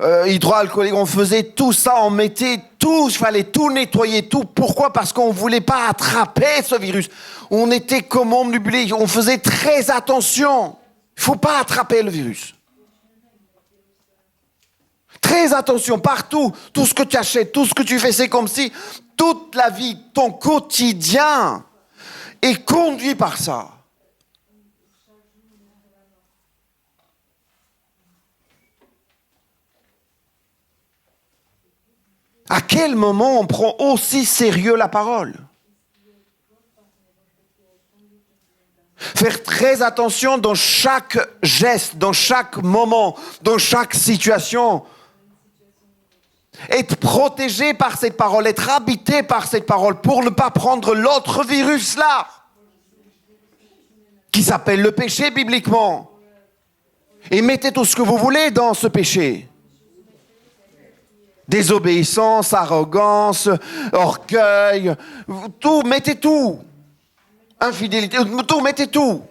hydroalcooliques, on faisait tout ça, on mettait tout, il fallait tout nettoyer, tout. Pourquoi? Parce qu'on ne voulait pas attraper ce virus. On était comme omnibulés, on faisait très attention. Il ne faut pas attraper le virus. Très attention, partout, tout ce que tu achètes, tout ce que tu fais, c'est comme si toute la vie, ton quotidien est conduit par ça. À quel moment on prend aussi sérieux la parole? Faire très attention dans chaque geste, dans chaque moment, dans chaque situation. Être protégé par cette parole, être habité par cette parole pour ne pas prendre l'autre virus là, qui s'appelle le péché bibliquement. Et mettez tout ce que vous voulez dans ce péché. Désobéissance, arrogance, orgueil, tout, mettez tout. Infidélité, tout, mettez tout.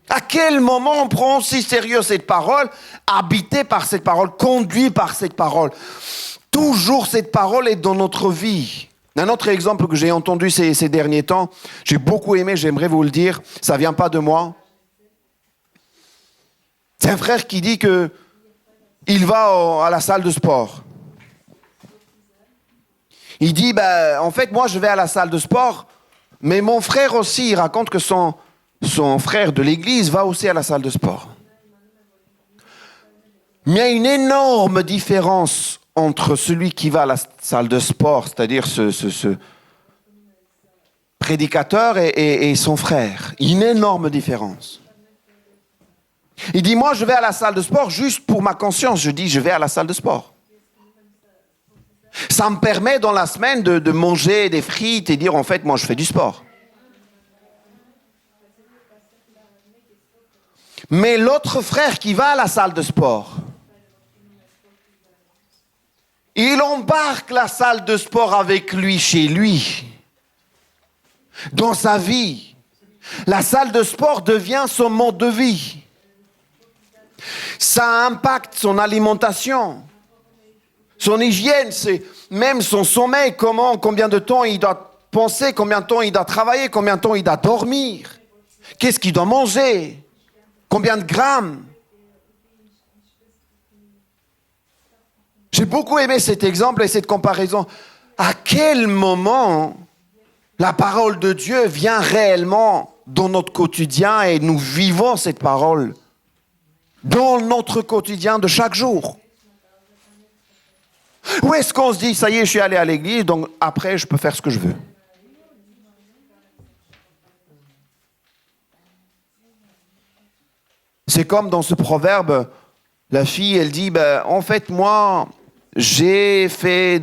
À quel moment on prend si sérieux cette parole, habité par cette parole, conduit par cette parole? Toujours cette parole est dans notre vie. Un autre exemple que j'ai entendu ces derniers temps, j'ai beaucoup aimé, j'aimerais vous le dire, ça ne vient pas de moi. C'est un frère qui dit que il va à la salle de sport. Il dit, en fait, moi je vais à la salle de sport, mais mon frère aussi, il raconte que son frère de l'église va aussi à la salle de sport. Mais il y a une énorme différence entre celui qui va à la salle de sport, c'est-à-dire ce prédicateur et son frère. Une énorme différence. Il dit, moi je vais à la salle de sport juste pour ma conscience. Je dis, je vais à la salle de sport. Ça me permet dans la semaine de manger des frites et dire, en fait, moi je fais du sport. Mais l'autre frère qui va à la salle de sport, il embarque la salle de sport avec lui chez lui, dans sa vie. La salle de sport devient son mode de vie. Ça impacte son alimentation, son hygiène, c'est même son sommeil, combien de temps il doit penser, combien de temps il doit travailler, combien de temps il doit dormir, qu'est-ce qu'il doit manger, combien de grammes. J'ai beaucoup aimé cet exemple et cette comparaison. À quel moment la parole de Dieu vient réellement dans notre quotidien et nous vivons cette parole dans notre quotidien de chaque jour? Ou est-ce qu'on se dit, ça y est, je suis allé à l'église, donc après je peux faire ce que je veux? C'est comme dans ce proverbe, la fille, elle dit, en fait, moi, j'ai fait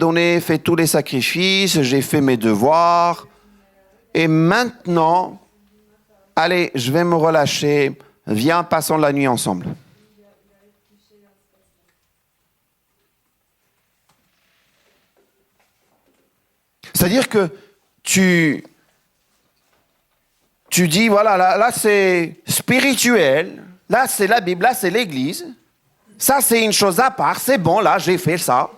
tous les sacrifices, j'ai fait mes devoirs, et maintenant, allez, je vais me relâcher, viens, passons la nuit ensemble. C'est-à-dire que tu dis, voilà, là c'est spirituel, là c'est la Bible, là c'est l'Église, ça c'est une chose à part, c'est bon, là j'ai fait ça.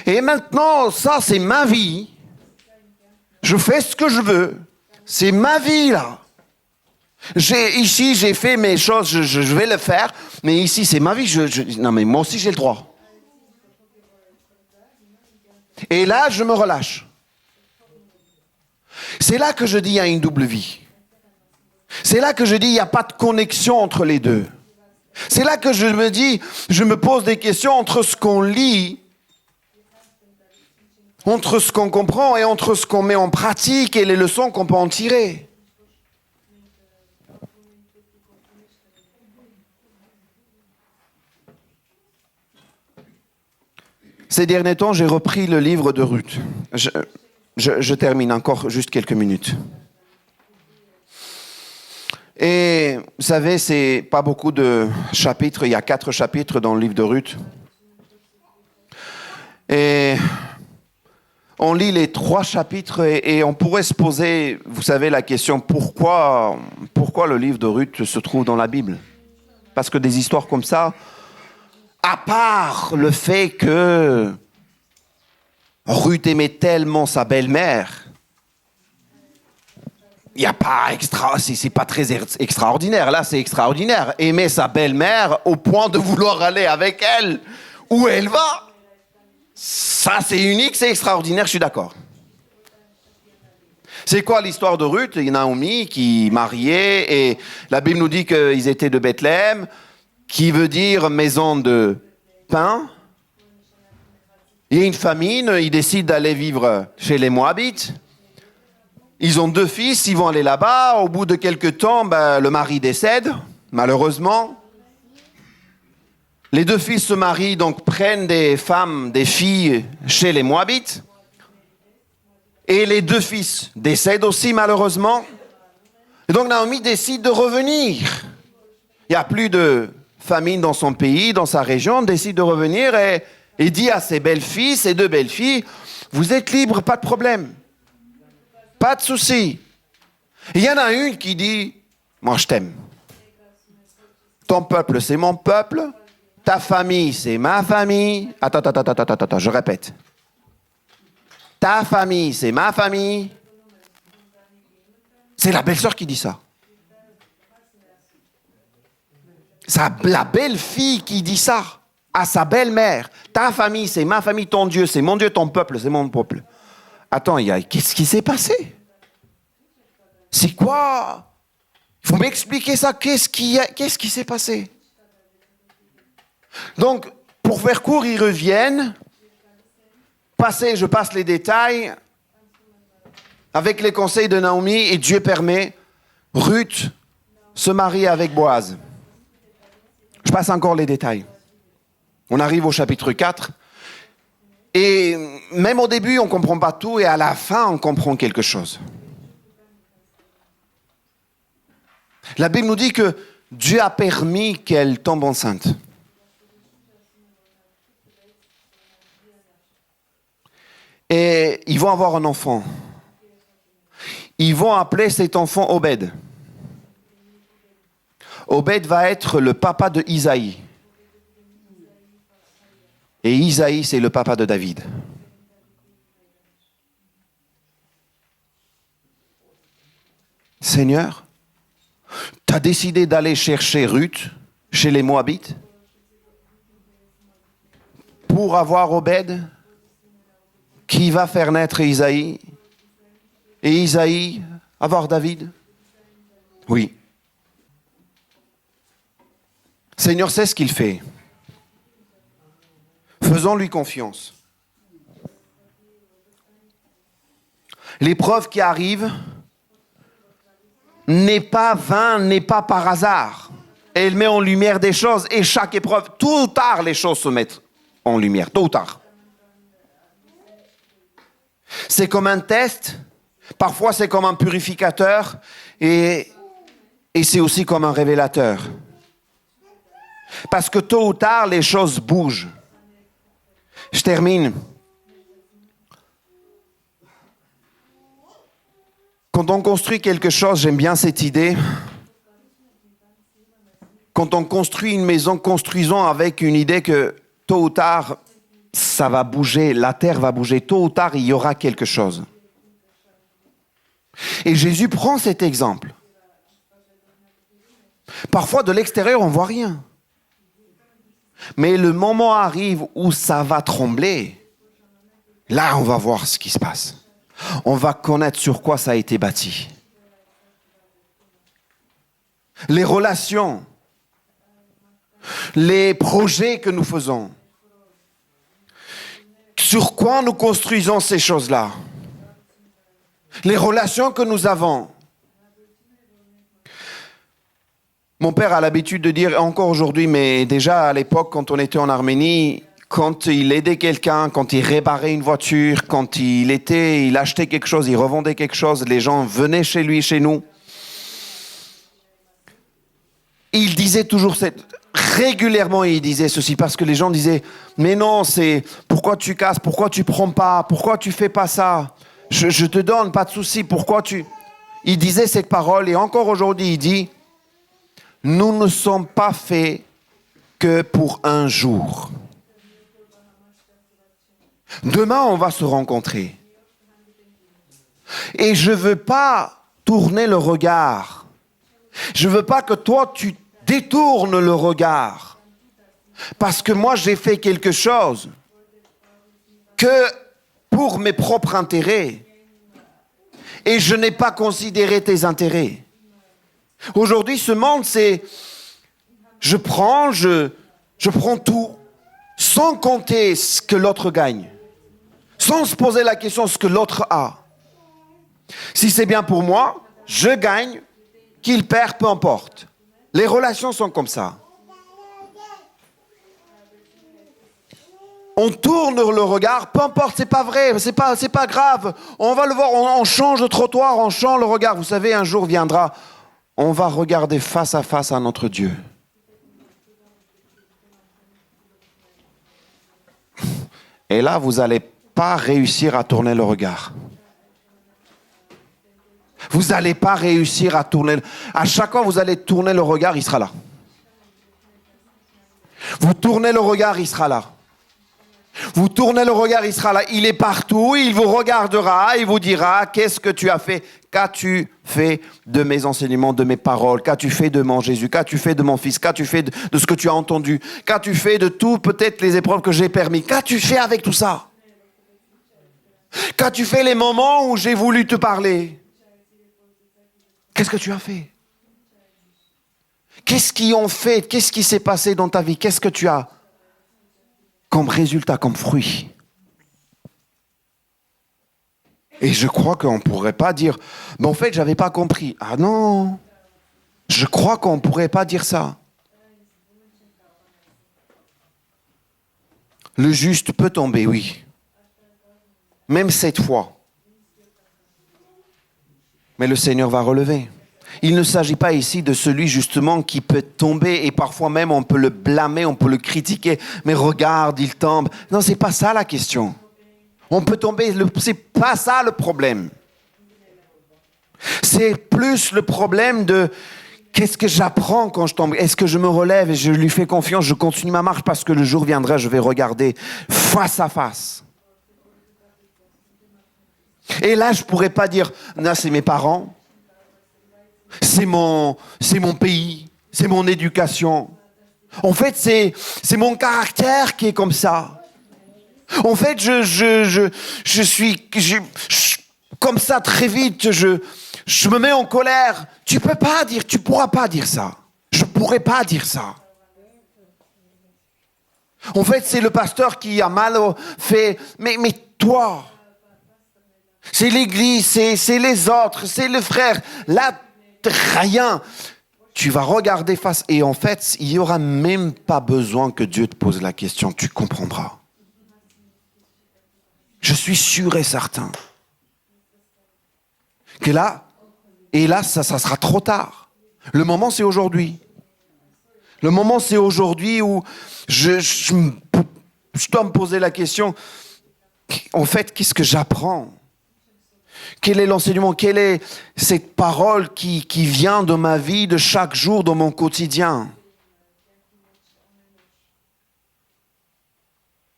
Et maintenant, ça c'est ma vie, je fais ce que je veux, c'est ma vie là. Ici j'ai fait mes choses, je vais le faire, mais ici c'est ma vie, non mais moi aussi j'ai le droit. Et là, je me relâche. C'est là que je dis qu'il y a une double vie. C'est là que je dis qu'il n'y a pas de connexion entre les deux. C'est là que je me pose des questions entre ce qu'on lit, entre ce qu'on comprend et entre ce qu'on met en pratique et les leçons qu'on peut en tirer. Ces derniers temps, j'ai repris le livre de Ruth. Je termine encore juste quelques minutes. Et vous savez, c'est pas beaucoup de chapitres. Il y a 4 chapitres dans le livre de Ruth. Et on lit les 3 chapitres et on pourrait se poser, vous savez, la question pourquoi le livre de Ruth se trouve dans la Bible? Parce que des histoires comme ça, à part le fait que Ruth aimait tellement sa belle-mère, il n'y a pas c'est pas très extraordinaire. Là, c'est extraordinaire. Aimer sa belle-mère au point de vouloir aller avec elle où elle va, ça c'est unique, c'est extraordinaire, je suis d'accord. C'est quoi l'histoire de Ruth? Il y a Naomi qui mariait et la Bible nous dit qu'ils étaient de Bethléem, qui veut dire maison de pain. Il y a une famine, ils décident d'aller vivre chez les Moabites. Ils ont 2 fils, ils vont aller là-bas. Au bout de quelques temps, le mari décède, malheureusement. Les 2 fils se marient, donc prennent des femmes, des filles chez les Moabites. Et les 2 fils décèdent aussi, malheureusement. Et donc Naomi décide de revenir. Il n'y a plus de famine dans son pays, dans sa région, décide de revenir et Et dit à ses belles-filles, ses deux belles-filles, vous êtes libres, pas de problème. Pas de souci. Il y en a une qui dit, moi je t'aime. Ton peuple, c'est mon peuple. Ta famille, c'est ma famille. Attends, je répète. Ta famille, c'est ma famille. C'est la belle-sœur qui dit ça. La belle-fille qui dit ça à sa belle-mère. Ta famille, c'est ma famille, ton Dieu, c'est mon Dieu, ton peuple, c'est mon peuple. Attends, qu'est-ce qui s'est passé? C'est quoi? Il faut m'expliquer ça. Qu'est-ce qui s'est passé? Donc, pour faire court, ils reviennent. Je passe les détails. Avec les conseils de Naomi, et Dieu permet, Ruth se marie avec Boaz. Je passe encore les détails. On arrive au chapitre 4. Et même au début, on ne comprend pas tout, et à la fin, on comprend quelque chose. La Bible nous dit que Dieu a permis qu'elle tombe enceinte. Et ils vont avoir un enfant. Ils vont appeler cet enfant Obed. Obed va être le papa de Isaïe. Et Isaïe, c'est le papa de David. Seigneur, tu as décidé d'aller chercher Ruth chez les Moabites pour avoir Obed qui va faire naître Isaïe et Isaïe avoir David? Oui. Seigneur sait ce qu'il fait. Faisons-lui confiance. L'épreuve qui arrive n'est pas vaine, n'est pas par hasard. Elle met en lumière des choses et chaque épreuve, tôt ou tard, les choses se mettent en lumière, tôt ou tard. C'est comme un test, parfois c'est comme un purificateur et c'est aussi comme un révélateur. Parce que tôt ou tard, les choses bougent. Je termine. Quand on construit quelque chose, j'aime bien cette idée. Quand on construit une maison, construisons avec une idée que tôt ou tard, ça va bouger, la terre va bouger. Tôt ou tard, il y aura quelque chose. Et Jésus prend cet exemple. Parfois, de l'extérieur, on ne voit rien. Mais le moment arrive où ça va trembler. Là, on va voir ce qui se passe. On va connaître sur quoi ça a été bâti. Les relations, les projets que nous faisons. Sur quoi nous construisons ces choses-là? Les relations que nous avons. Mon père a l'habitude de dire, encore aujourd'hui, mais déjà à l'époque, quand on était en Arménie, quand il aidait quelqu'un, quand il réparait une voiture, quand il achetait quelque chose, il revendait quelque chose, les gens venaient chez lui, chez nous. Il disait toujours régulièrement, il disait ceci, parce que les gens disaient, mais non, c'est pourquoi tu casses, pourquoi tu prends pas, pourquoi tu fais pas ça? Je te donne, pas de souci, pourquoi tu... Il disait cette parole, et encore aujourd'hui, il dit, nous ne sommes pas faits que pour un jour. Demain, on va se rencontrer. Et je ne veux pas tourner le regard. Je ne veux pas que toi, tu détournes le regard. Parce que moi, j'ai fait quelque chose que pour mes propres intérêts. Et je n'ai pas considéré tes intérêts. Aujourd'hui, ce monde, c'est... Je prends tout, sans compter ce que l'autre gagne. Sans se poser la question de ce que l'autre a. Si c'est bien pour moi, je gagne, qu'il perd, peu importe. Les relations sont comme ça. On tourne le regard, peu importe, c'est pas vrai, c'est pas grave. On va le voir, on change de trottoir, on change le regard. Vous savez, un jour viendra, on va regarder face à face à notre Dieu. Et là, vous n'allez pas réussir à tourner le regard. Vous n'allez pas réussir à tourner. À chaque fois que vous allez tourner le regard, il sera là. Vous tournez le regard, il sera là. Vous tournez le regard, il sera là. Il est partout, il vous regardera, il vous dira, qu'est-ce que tu as fait? Qu'as-tu fait de mes enseignements, de mes paroles? Qu'as-tu fait de mon Jésus? Qu'as-tu fait de mon Fils? Qu'as-tu fait de ce que tu as entendu? Qu'as-tu fait de tout, peut-être les épreuves que j'ai permis? Qu'as-tu fait avec tout ça? Qu'as-tu fait les moments où j'ai voulu te parler? Qu'est-ce que tu as fait? Qu'est-ce qu'ils ont fait? Qu'est-ce qui s'est passé dans ta vie? Qu'est-ce que tu as comme résultat, comme fruit? Et je crois qu'on ne pourrait pas dire, mais en fait, je n'avais pas compris. Ah non, je crois qu'on ne pourrait pas dire ça. Le juste peut tomber, oui. Même 7 fois. Mais le Seigneur va relever. Il ne s'agit pas ici de celui justement qui peut tomber et parfois même on peut le blâmer, on peut le critiquer. Mais regarde, il tombe. Non, c'est pas ça la question. On peut tomber, c'est pas ça le problème. C'est plus le problème de qu'est-ce que j'apprends quand je tombe? Est-ce que je me relève et je lui fais confiance, je continue ma marche parce que le jour viendra, je vais regarder face à face. Et là, je pourrais pas dire, non, c'est mes parents, c'est mon pays, c'est mon éducation. En fait, c'est mon caractère qui est comme ça. En fait, je suis comme ça très vite, je me mets en colère. Tu pourras pas dire ça. Je pourrais pas dire ça. En fait, c'est le pasteur qui a mal fait. Mais toi, c'est l'église, c'est les autres, c'est le frère. Là, rien. Tu vas regarder face. Et en fait, il n'y aura même pas besoin que Dieu te pose la question. Tu comprendras. Je suis sûr et certain que là, ça sera trop tard. Le moment, c'est aujourd'hui. Le moment, c'est aujourd'hui où je dois me poser la question, en fait, qu'est-ce que j'apprends? Quel est l'enseignement? Quelle est cette parole qui vient de ma vie, de chaque jour, dans mon quotidien?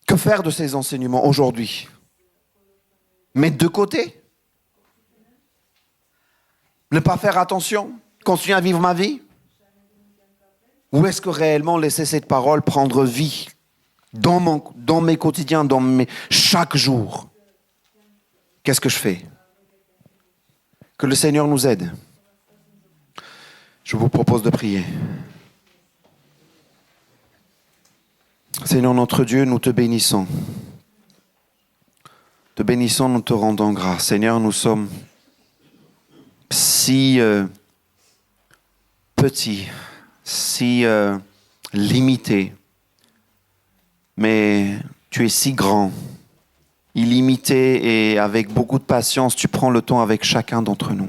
Que faire de ces enseignements aujourd'hui? Mettre de côté? Ne pas faire attention? Continuer à vivre ma vie? Ou est-ce que réellement laisser cette parole prendre vie dans mes quotidiens, chaque jour? Qu'est-ce que je fais? Que le Seigneur nous aide. Je vous propose de prier. Seigneur notre Dieu, nous te bénissons. Te bénissons, nous te rendons grâce. Seigneur, nous sommes si petits, si limités, mais tu es si grand, illimité, et avec beaucoup de patience, tu prends le temps avec chacun d'entre nous.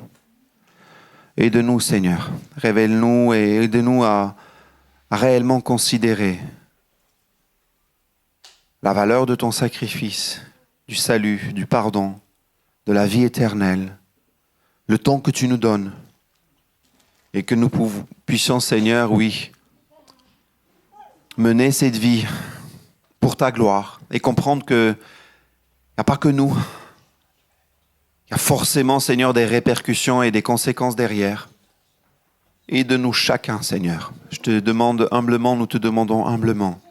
Aide-nous, Seigneur. Révèle-nous et aide-nous à réellement considérer la valeur de ton sacrifice, du salut, du pardon, de la vie éternelle, le temps que tu nous donnes, et que nous puissions, Seigneur, oui, mener cette vie pour ta gloire et comprendre que il n'y a pas que nous. Il y a forcément, Seigneur, des répercussions et des conséquences derrière. Aide-nous chacun, Seigneur. Je te demande humblement, nous te demandons humblement.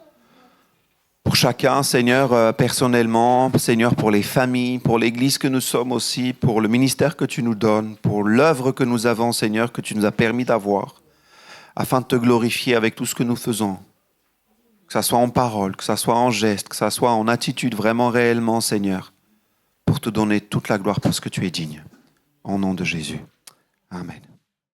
Pour chacun, Seigneur, personnellement, Seigneur, pour les familles, pour l'Église que nous sommes aussi, pour le ministère que tu nous donnes, pour l'œuvre que nous avons, Seigneur, que tu nous as permis d'avoir, afin de te glorifier avec tout ce que nous faisons. Que ça soit en parole, que ça soit en geste, que ça soit en attitude, vraiment réellement, Seigneur, pour te donner toute la gloire parce que tu es digne. Au nom de Jésus. Amen.